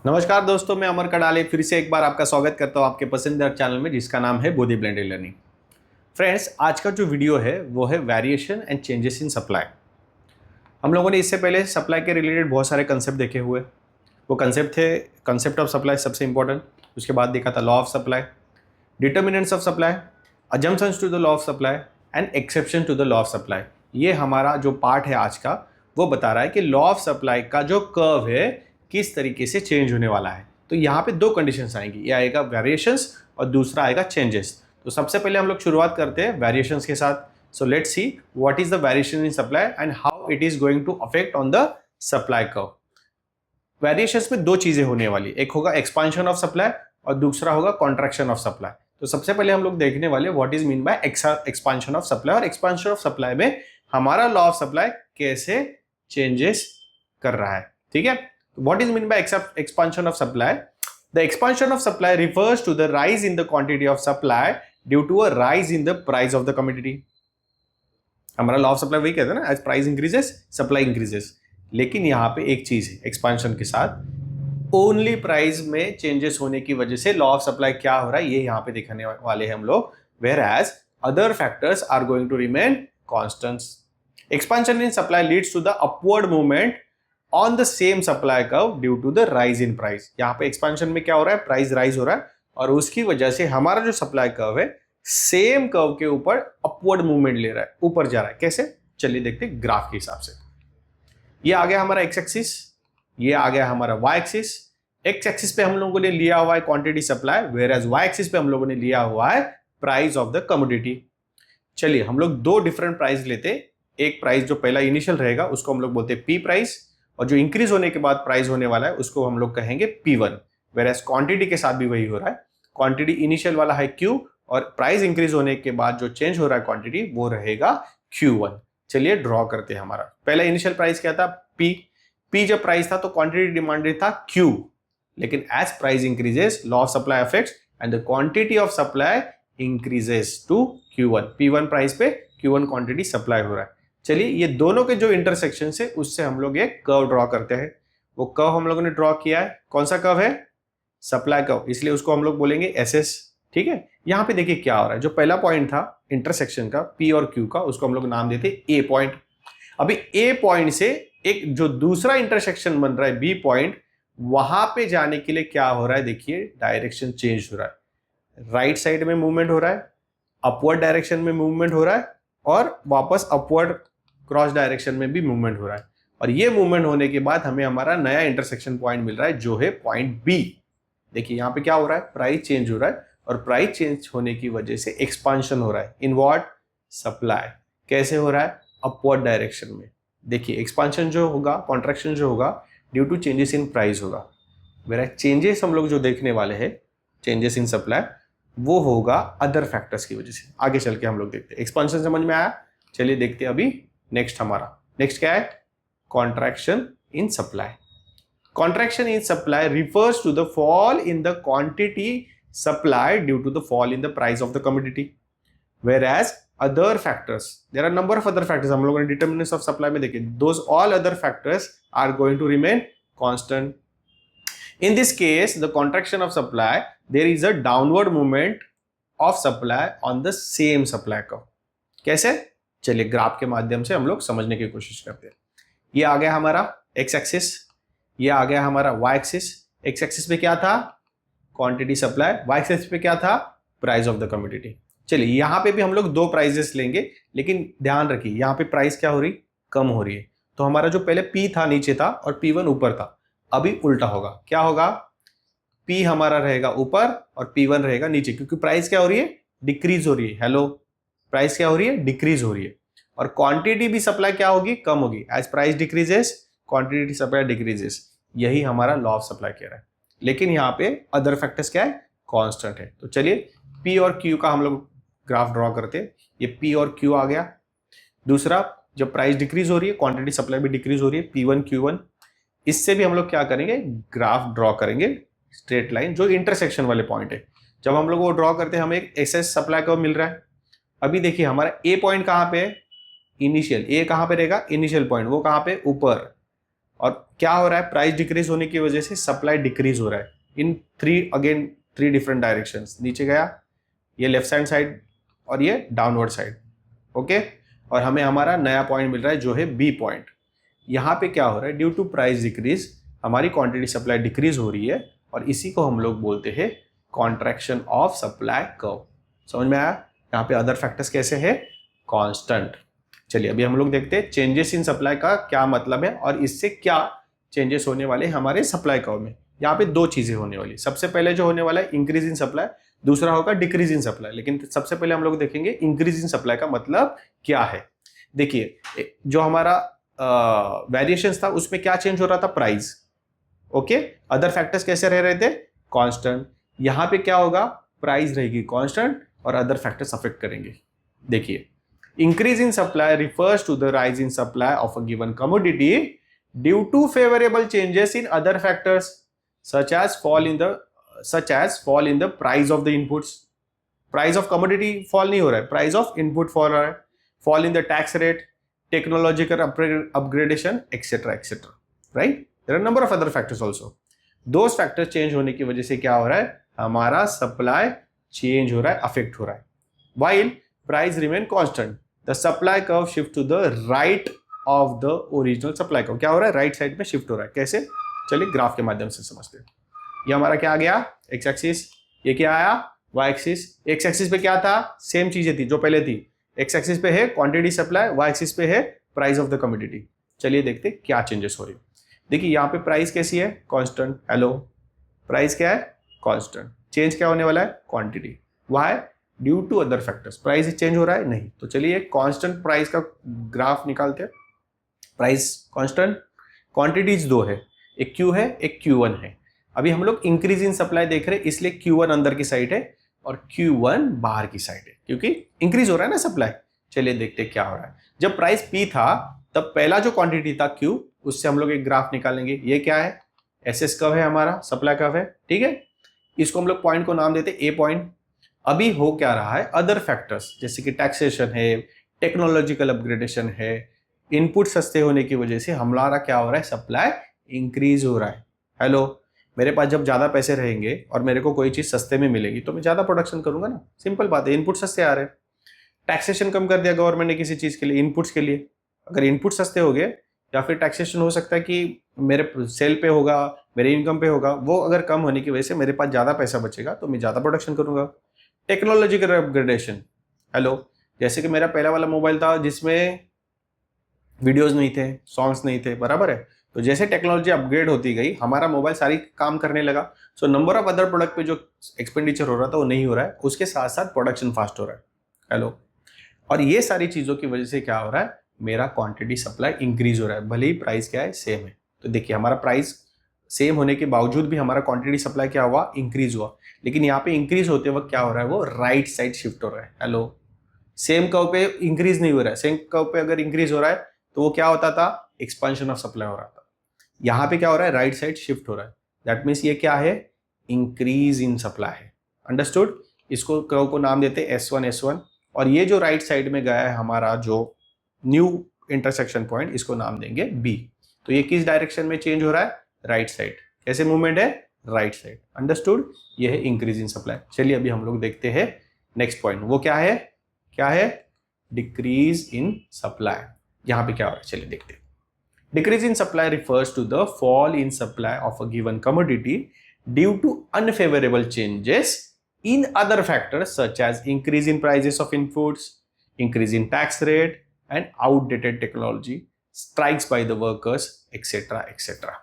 नमस्कार दोस्तों, मैं अमर कडाले फिर से एक बार आपका स्वागत करता हूं आपके पसंदीदा चैनल में जिसका नाम है बोधी ब्लेंडेड लर्निंग। फ्रेंड्स, आज का जो वीडियो है वो है variation and changes in supply. हम लोगों ने इससे पहले सप्लाई के रिलेटेड बहुत सारे कंसेप्ट देखे हुए। वो कंसेप्ट थे कंसेप्ट ऑफ सप्लाई सबसे इंपॉर्टेंट, उसके बाद देखा था law of supply, determinants of supply, assumptions to the law of supply and exception to the law of supply. ये हमारा जो पार्ट है आज का, वो बता रहा है कि लॉ ऑफ सप्लाई का जो कर्व है किस तरीके से चेंज होने वाला है। तो यहाँ पे दो कंडीशंस आएंगी, ये आएगा वेरिएशंस और दूसरा आएगा चेंजेस। तो सबसे पहले हम लोग शुरुआत करते हैं वेरिएशंस के साथ। So let's see what is the variation in supply and how it is going to affect on the supply curve. Variations में दो चीजें होने वाली, एक होगा एक्सपांशन ऑफ सप्लाई और दूसरा होगा कॉन्ट्रैक्शन ऑफ सप्लाई। तो सबसे पहले हम लोग देखने वाले what is mean by expansion of supply, और एक्सपांशन ऑफ सप्लाई में हमारा लॉ ऑफ सप्लाई कैसे चेंजेस कर रहा है। ठीक है, what is mean by expansion of supply? The expansion of supply refers to the rise in the quantity of supply due to a rise in the price of the commodity. हमारा law of supply वही कहता है ना, as price increases supply increases. लेकिन यहाँ पे एक चीज है एक्सपांशन के साथ, ओनली प्राइस में चेंजेस होने की वजह से लॉ ऑफ सप्लाई क्या हो रहा है ये यहाँ पे दिखाने वाले हैं हम लोग, where as other factors are going to remain constants. Expansion in supply leads to the upward movement on the same supply curve due to the rise in price. यहाँ पे एक्सपांशन में क्या हो रहा है, प्राइस राइज हो रहा है और उसकी वजह से हमारा जो सप्लाई कर्व है सेम कर्व के ऊपर अपवर्ड मूवमेंट ले रहा है, ऊपर जा रहा है। कैसे, चलिए देखते हैं ग्राफ के हिसाब से। ये आ गया हमारा एक्स एक्सिस, ये आ गया हमारा वाई एक्सिस। एक्स एक्सिस पे हम लोगों ने लिया हुआ है quantity supply, where as Y axis पे हम लोगों ने लिया हुआ है प्राइस ऑफ द कमोडिटी। चलिए हम लोग दो डिफरेंट प्राइस लेते, एक प्राइस जो पहला इनिशियल रहेगा उसको हम लोग बोलते हैं पी प्राइस, और जो इंक्रीज होने के बाद प्राइस होने वाला है उसको हम लोग कहेंगे P1। वेयर एज क्वांटिटी के साथ भी वही हो रहा है, क्वांटिटी इनिशियल वाला है Q और प्राइस इंक्रीज होने के बाद जो चेंज हो रहा है क्वांटिटी वो रहेगा Q1। चलिए ड्रॉ करते हैं। हमारा पहला इनिशियल प्राइस क्या था, P जब प्राइस था तो क्वांटिटी डिमांडेड था Q, लेकिन as price increases law of supply affects and the quantity of supply increases to Q1। P1 price पे Q1 क्वांटिटी सप्लाई हो रहा है। चलिए ये दोनों के जो इंटरसेक्शन है उससे हम लोग एक कर्व ड्रॉ करते हैं। वो कर्व हम लोगों ने ड्रॉ किया है, कौन सा कर्व है, सप्लाई कर्व, इसलिए उसको हम लोग बोलेंगे SS। ठीक है, यहाँ पे देखिए क्या हो रहा है, जो पहला पॉइंट था इंटरसेक्शन का P और Q का, उसको हम लोग नाम देते A पॉइंट। अभी A पॉइंट से एक जो दूसरा इंटरसेक्शन बन रहा है B पॉइंट, वहां पे जाने के लिए क्या हो रहा है, देखिए डायरेक्शन चेंज हो रहा है। राइट साइड में मूवमेंट हो रहा है, अपवर्ड डायरेक्शन में मूवमेंट हो रहा है और वापस अपवर्ड क्रॉस डायरेक्शन में भी मूवमेंट हो रहा है। और ये मूवमेंट होने के बाद हमें हमारा नया इंटरसेक्शन पॉइंट मिल रहा है जो है पॉइंट बी। देखिए यहाँ पे क्या हो रहा है, प्राइस चेंज हो रहा है और प्राइस चेंज होने की वजह से एक्सपांशन हो रहा है इन व्हाट, सप्लाई। कैसे हो रहा है, अपवर्ड डायरेक्शन में। देखिए एक्सपांशन जो होगा, कॉन्ट्रैक्शन जो होगा due to changes in price होगा। वेयर चेंजेस हम लोग जो देखने वाले हैं, चेंजेस इन सप्लाई, वो होगा अदर फैक्टर्स की वजह से। आगे चल के हम लोग देखते हैं। एक्सपांशन समझ में आया, चलिए देखते हैं अभी नेक्स्ट। हमारा नेक्स्ट क्या है, contraction in supply. Contraction in supply refers to the fall in the quantity supply due to the fall in the price of the commodity. Where as other factors, there are number of other factors, हम लोगों ने determinants of supply में देखे, those all other factors are going to remain constant. In this case, the contraction of supply, there is a downward movement of supply on the same supply curve. कैसे? चलिए graph के माध्यम से हम लोग समझने की कोशिश करते हैं। ये आ गया हमारा x एक्सिस, ये आ गया हमारा y एक्सिस। x एक्सिस पे क्या था, क्वांटिटी सप्लाई, y एक्सिस पे क्या था, प्राइस ऑफ द कमोडिटी। चलिए यहाँ पे भी हम लोग दो प्राइजेस लेंगे, लेकिन ध्यान रखिए यहाँ पे प्राइस क्या हो रही, कम हो रही है। तो हमारा जो पहले P था नीचे था और P1 ऊपर था, अभी उल्टा होगा। क्या होगा, P हमारा रहेगा ऊपर और P1 रहेगा नीचे, क्योंकि प्राइस क्या हो रही है, डिक्रीज हो रही है। हेलो, प्राइस क्या हो रही है, डिक्रीज हो रही है। और क्वांटिटी भी सप्लाई क्या होगी, कम होगी। As price decreases quantity supply decreases. यही हमारा लॉ ऑफ सप्लाई कह रहा है। लेकिन यहाँ पे अदर फैक्टर्स क्या है, कांस्टेंट है। तो चलिए P और Q का हम लोग ग्राफ ड्रॉ करते हैं। ये P और Q आ गया। दूसरा, जब प्राइस डिक्रीज हो रही है क्वांटिटी सप्लाई भी डिक्रीज हो रही है, P1 Q1। इससे भी हम लोग क्या करेंगे, ग्राफ ड्रॉ करेंगे, स्ट्रेट लाइन जो इंटरसेक्शन वाले पॉइंट है। जब हम लोग वो ड्रॉ करते हैं हमें एक एसएस सप्लाई कर्व मिल रहा है। अभी देखिए हमारा ए पॉइंट कहाँ पे है, इनिशियल। ए कहाँ पे रहेगा, इनिशियल पॉइंट, वो कहाँ पे, ऊपर। और क्या हो रहा है, प्राइस डिक्रीज होने की वजह से सप्लाई डिक्रीज हो रहा है इन थ्री डिफरेंट डायरेक्शंस। नीचे गया, ये लेफ्ट हैंड साइड और ये डाउनवर्ड साइड, ओके। और हमें हमारा नया पॉइंट मिल रहा है जो है बी पॉइंट। यहाँ पे क्या हो रहा है, ड्यू टू प्राइस डिक्रीज हमारी क्वांटिटी सप्लाई डिक्रीज हो रही है और इसी को हम लोग बोलते हैं कॉन्ट्रैक्शन ऑफ सप्लाई कर्व। समझ में आया? यहाँ पे अदर फैक्टर्स कैसे है, कांस्टेंट। चलिए अभी हम लोग देखते हैं चेंजेस इन सप्लाई का क्या मतलब है और इससे क्या चेंजेस होने वाले हमारे सप्लाई कर्व में। यहाँ पे दो चीजें होने वाली, सबसे पहले जो होने वाला है इंक्रीज इन सप्लाई, दूसरा होगा डिक्रीज इन सप्लाई। लेकिन सबसे पहले हम लोग देखेंगे इंक्रीज इन सप्लाई का मतलब क्या है। देखिए जो हमारा वेरिएशंस था उसमें क्या चेंज हो रहा था, प्राइस, ओके। अदर फैक्टर्स कैसे रह रहे थे, कांस्टेंट। यहां पे क्या होगा, प्राइस रहेगी कांस्टेंट और अदर फैक्टर्स अफेक्ट करेंगे। देखिए increase in supply refers to the rise in supply of a given commodity due to favorable changes in other factors such as fall in the price of the inputs. Price of commodity fall नहीं हो रहा है, price of input fall रहा है, fall in the tax rate, technological upgradation, etc. Right? There are a number of other factors also. Those factors change होने की वजह से क्या हो रहा है, हमारा supply change हो रहा है, affect हो रहा है. While price remain constant, the supply curve shift to the right of the original supply curve. क्या हो रहा है, राइट साइड में शिफ्ट हो रहा है। कैसे, चलिए ग्राफ के माध्यम से समझते हैं। ये हमारा क्या आ गया, एक्स एक्सिस, ये क्या आया, वाई एक्सिस। एक्स एक्सिस पे क्या था, सेम चीजें थी जो पहले थी। एक्स एक्सिस पे है क्वांटिटी सप्लाई, वाई एक्सिस पे है प्राइस ऑफ द कमोडिटी। चलिए देखते हैं क्या चेंजेस हो रही है। देखिए यहाँ पे प्राइस कैसी है, कांस्टेंट। हेलो, प्राइस क्या है, कांस्टेंट। चेंज क्या होने वाला है, quantity. Why, due to other factors. Price change हो रहा है नहीं, तो चलिए कांस्टेंट प्राइस का ग्राफ निकालते हैं। प्राइस कांस्टेंट, क्वांटिटीज दो है, एक क्यू है एक Q1 है। अभी हम लोग इंक्रीज इन सप्लाई देख रहे हैं, इसलिए Q1 अंदर की साइड है और Q1 बाहर की साइड है, क्योंकि इंक्रीज हो रहा है ना सप्लाई। चलिए देखते हैं क्या हो रहा है। जब प्राइस P था तब पहला जो क्वांटिटी था Q, उससे हम लोग एक ग्राफ निकालेंगे। ये क्या है, SS कर्व है हमारा, सप्लाई कर्व है, ठीक है। इसको हम लोग पॉइंट को नाम देते हैं A पॉइंट। अभी हो क्या रहा है, अदर फैक्टर्स जैसे कि टैक्सेशन है, टेक्नोलॉजिकल अपग्रेडेशन है, इनपुट सस्ते होने की वजह से हमारा क्या हो रहा है, सप्लाई इंक्रीज हो रहा है। हेलो, मेरे पास जब ज्यादा पैसे रहेंगे और मेरे को कोई चीज सस्ते में मिलेगी तो मैं ज्यादा प्रोडक्शन करूंगा ना, सिंपल बात है। इनपुट सस्ते आ रहे हैं, टैक्सेशन कम कर दिया गवर्नमेंट ने किसी चीज के लिए, इनपुट्स के लिए। अगर इनपुट सस्ते हो गए या फिर टैक्सेशन हो सकता है कि मेरे सेल पे होगा, मेरे इनकम पे होगा, वो अगर कम होने की वजह से मेरे पास ज्यादा पैसा बचेगा तो मैं ज्यादा प्रोडक्शन करूंगा। टेक्नोलॉजिकल अपग्रेडेशन, हेलो, जैसे कि मेरा पहला वाला मोबाइल था जिसमें वीडियोस नहीं थे, सॉन्ग्स नहीं थे, बराबर है। तो जैसे टेक्नोलॉजी अपग्रेड होती गई, हमारा मोबाइल सारी काम करने लगा। So number of other product पे जो एक्सपेंडिचर हो रहा था वो नहीं हो रहा है, उसके साथ साथ प्रोडक्शन फास्ट हो रहा है। हेलो, और ये सारी चीजों की वजह से क्या हो रहा है, मेरा क्वांटिटी सप्लाई इंक्रीज हो रहा है, भले ही प्राइस क्या है, सेम है। तो देखिए हमारा प्राइस सेम होने के बावजूद भी हमारा क्वांटिटी सप्लाई क्या हुआ, इंक्रीज हुआ। लेकिन यहाँ पे इंक्रीज होते वक्त क्या हो रहा है, वो राइट साइड शिफ्ट हो रहा है। हेलो, सेम कर्व पे इंक्रीज नहीं हो रहा है। सेम कर्व पे अगर इंक्रीज हो रहा है तो वो क्या होता था, एक्सपेंशन ऑफ सप्लाई हो रहा था। यहाँ पे क्या हो रहा है, राइट साइड शिफ्ट हो रहा है। दैट मीन्स ये क्या है, इंक्रीज इन सप्लाई है। अंडरस्टूड। इसको कर्व को नाम देते हैं S1 और ये जो राइट साइड में गया है हमारा जो न्यू इंटरसेक्शन पॉइंट, इसको नाम देंगे B। तो ये किस डायरेक्शन में चेंज हो रहा है, राइट साइड। कैसे मूवमेंट है, राइट साइड। अंडरस्टूड। ये है इंक्रीज इन सप्लाई। चलिए अभी हम लोग देखते हैं नेक्स्ट पॉइंट, वो क्या है, क्या है, डिक्रीज इन सप्लाई। यहां पे क्या हो रहा है, चलिए देखते हैं। Decrease in supply refers to the fall in supply of a given commodity due to unfavourable changes in other factors such as increase in prices of inputs, increase in tax rate and outdated technology, strikes by the workers, etcetera.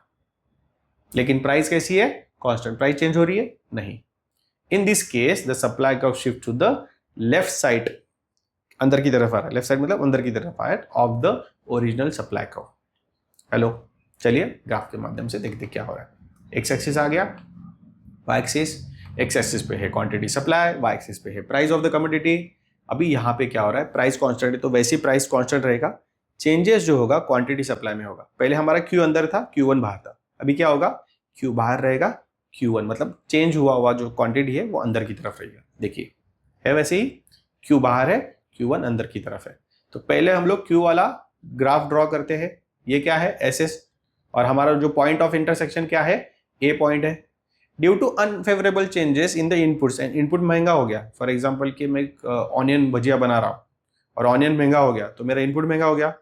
लेकिन price कैसी है, constant. Price change हो रही है नहीं। In this case the supply curve shift to the left side, अंदर की तरफ आ रहा है। लेफ्ट साइड मतलब अंदर की तरफ आया of the original supply curve. Hello, चलिए ग्राफ के माध्यम से देखते क्या हो रहा है। एक्स एक्सिस आ गया, वाई एक्सिस। एक्स एक्सिस पे है क्वांटिटी सप्लाई, वाई एक्सिस पे है प्राइस ऑफ द कमोडिटी। अभी यहाँ पे क्या हो रहा है, प्राइस कांस्टेंट है तो वैसे ही प्राइस कांस्टेंट रहेगा। चेंजेस जो होगा क्वांटिटी सप्लाई में होगा। पहले हमारा Q अंदर था, Q1 बाहर था। अभी क्या होगा, Q बाहर रहेगा, Q1 मतलब चेंज हुआ जो क्वांटिटी है वो अंदर की तरफ रहेगा। देखिए है वैसे ही, Q बाहर है, Q1 अंदर की तरफ है। तो पहले हम लोग Q वाला ग्राफ ड्रॉ करते हैं। ये क्या है, SS। और हमारा जो पॉइंट ऑफ इंटरसेक्शन क्या है, ए पॉइंट है। Due to unfavourable changes in the inputs, input महंगा हो गया, फॉर एग्जांपल कि मैं ऑनियन भजिया बना रहा हूँ और ऑनियन महंगा हो गया तो मेरा इनपुट महंगा हो गया,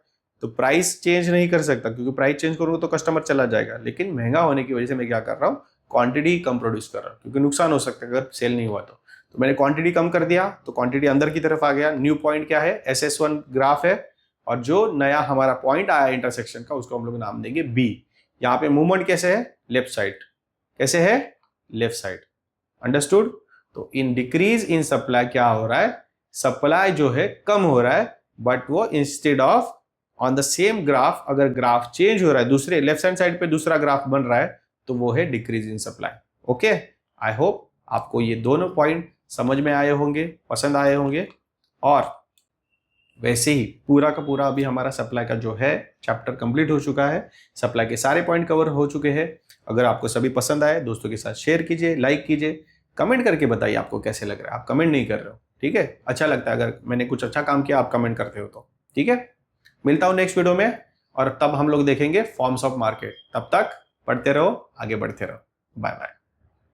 तो प्राइस चेंज नहीं कर सकता, क्योंकि प्राइस चेंज करूंगा तो कस्टमर चला जाएगा। लेकिन महंगा होने की वजह से मैं क्या कर रहा हूँ, क्वांटिटी कम प्रोड्यूस कर रहा हूँ, क्योंकि नुकसान हो सकता है अगर सेल नहीं हुआ तो मैंने क्वांटिटी कम कर दिया, तो क्वांटिटी अंदर की तरफ आ गया। न्यू पॉइंट क्या है, SS1 ग्राफ है, और जो नया हमारा पॉइंट आया इंटरसेक्शन का उसको हम लोग नाम देंगे बी। यहाँ पे मूवमेंट कैसे है, लेफ्ट साइड, कैसे है, लेफ्ट साइड, अंडरस्टूड। तो इन डिक्रीज इन सप्लाई क्या हो रहा है, सप्लाई जो है कम हो रहा है, बट वो instead of on the same graph, अगर ग्राफ चेंज हो रहा है, दूसरे लेफ्ट हैंड साइड पे दूसरा ग्राफ बन रहा है, तो वो है decrease in supply. Okay, I hope आपको ये दोनों पॉइंट समझ में आए होंगे, पसंद आए होंगे। और वैसे ही पूरा का पूरा अभी हमारा सप्लाई का जो है चैप्टर कंप्लीट हो चुका है, सप्लाई के सारे पॉइंट कवर हो चुके हैं। अगर आपको सभी पसंद आए, दोस्तों के साथ शेयर कीजिए, लाइक कीजिए, कमेंट करके बताइए आपको कैसे लग रहा है। आप कमेंट नहीं कर रहे हो, ठीक है, अच्छा लगता है अगर मैंने कुछ अच्छा काम किया आप कमेंट करते हो तो, ठीक है। मिलता हूं नेक्स्ट वीडियो में, और तब हम लोग देखेंगे फॉर्म्स ऑफ मार्केट। तब तक पढ़ते रहो, आगे बढ़ते रहो, बाय बाय।